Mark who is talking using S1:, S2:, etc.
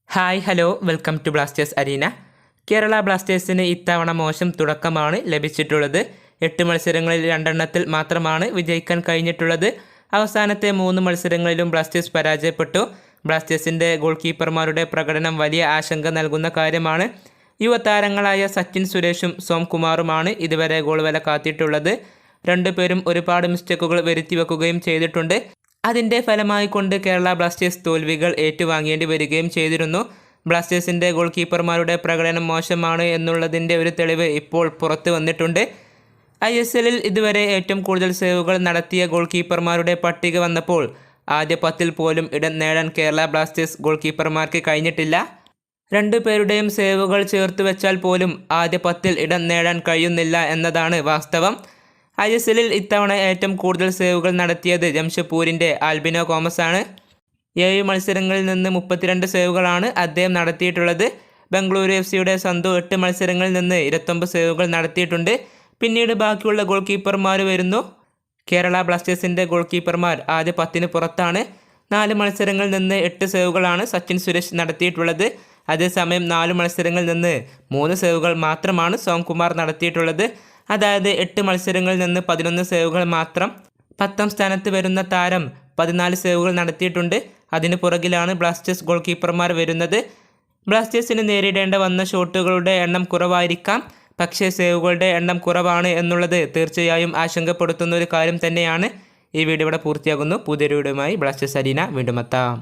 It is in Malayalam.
S1: Hi hello welcome to Blasters Arena. Kerala ബ്ലാസ്റ്റേഴ്സിന് ഇത്തവണ മോശം തുടക്കമാണ് ലഭിച്ചിട്ടുള്ളത്. 8 മത്സരങ്ങളിൽ 2 മാത്രമാണ് വിജയിക്കാൻ കഴിഞ്ഞിട്ടുള്ളത്. അവസാനത്തെ 3 മത്സരങ്ങളിലും ബ്ലാസ്റ്റേഴ്സ് പരാജയപ്പെട്ടു. ബ്ലാസ്റ്റേഴ്സിൻ്റെ ഗോൾ കീപ്പർമാരുടെ പ്രകടനം വലിയ ആശങ്ക നൽകുന്ന കാര്യമാണ്. യുവതാരങ്ങളായ സച്ചിൻ സുരേഷും സോംകുമാറുമാണ് ഇതുവരെ ഗോൾ വല കാത്തിട്ടുള്ളത്. രണ്ടുപേരും ഒരുപാട് മിസ്റ്റേക്കുകൾ വരുത്തിവെക്കുകയും ചെയ്തിട്ടുണ്ട്. അതിൻ്റെ ഫലമായി കൊണ്ട് കേരള ബ്ലാസ്റ്റേഴ്സ് തോൽവികൾ ഏറ്റുവാങ്ങേണ്ടി വരികയും ചെയ്തിരുന്നു. ബ്ലാസ്റ്റേഴ്സിൻ്റെ ഗോൾ കീപ്പർമാരുടെ പ്രകടനം മോശമാണ് എന്നുള്ളതിൻ്റെ ഒരു തെളിവ് ഇപ്പോൾ പുറത്ത് വന്നിട്ടുണ്ട്. ISLൽ ഇതുവരെ ഏറ്റവും കൂടുതൽ സേവുകൾ നടത്തിയ ഗോൾ കീപ്പർമാരുടെ പട്ടിക വന്നപ്പോൾ ആദ്യ 10 പോലും ഇടം നേടാൻ കേരള ബ്ലാസ്റ്റേഴ്സ് ഗോൾ കീപ്പർമാർക്ക് കഴിഞ്ഞിട്ടില്ല. രണ്ടുപേരുടെയും സേവുകൾ ചേർത്ത് വെച്ചാൽ പോലും ആദ്യ 10 ഇടം നേടാൻ കഴിയുന്നില്ല എന്നതാണ് വാസ്തവം. ISLൽ ഇത്തവണ ഏറ്റവും കൂടുതൽ സേവുകൾ നടത്തിയത് ജംഷഡ്പൂരിൻ്റെ ആൽബിനോ ഗോമസ് ആണ്. 7 മത്സരങ്ങളിൽ നിന്ന് 32 സേവുകളാണ് അദ്ദേഹം നടത്തിയിട്ടുള്ളത്. ബംഗളൂരു FCയുടെ സന്തു 8 മത്സരങ്ങളിൽ നിന്ന് 29 സേവുകൾ നടത്തിയിട്ടുണ്ട്. പിന്നീട് ബാക്കിയുള്ള ഗോൾ കീപ്പർമാർ വരുന്നു. കേരള ബ്ലാസ്റ്റേഴ്സിൻ്റെ ഗോൾ കീപ്പർമാർ ആദ്യ 10 പുറത്താണ്. 4 മത്സരങ്ങളിൽ നിന്ന് 8 സേവുകളാണ് സച്ചിൻ സുരേഷ് നടത്തിയിട്ടുള്ളത്. അതേസമയം 4 മത്സരങ്ങളിൽ നിന്ന് 3 സേവുകൾ മാത്രമാണ് സോംകുമാർ നടത്തിയിട്ടുള്ളത്. അതായത് 8 മത്സരങ്ങളിൽ നിന്ന് 11 സേവുകൾ മാത്രം. 10ാം സ്ഥാനത്ത് വരുന്ന താരം 14 സേവുകൾ നടത്തിയിട്ടുണ്ട്. അതിന് പുറകിലാണ് ബ്ലാസ്റ്റേഴ്സ് ഗോൾ കീപ്പർമാർ വരുന്നത്. ബ്ലാസ്റ്റേഴ്സിന് നേരിടേണ്ട വന്ന ഷോട്ടുകളുടെ എണ്ണം കുറവായിരിക്കാം, പക്ഷേ സേവുകളുടെ എണ്ണം കുറവാണ് എന്നുള്ളത് തീർച്ചയായും ആശങ്കപ്പെടുത്തുന്ന ഒരു കാര്യം തന്നെയാണ്. ഈ വീഡിയോ ഇവിടെ പൂർത്തിയാകുന്നു. പുതിയൊരു വീഡിയോയുമായി ബ്ലാസ്റ്റേഴ്സ് അരീന വീണ്ടും എത്താം.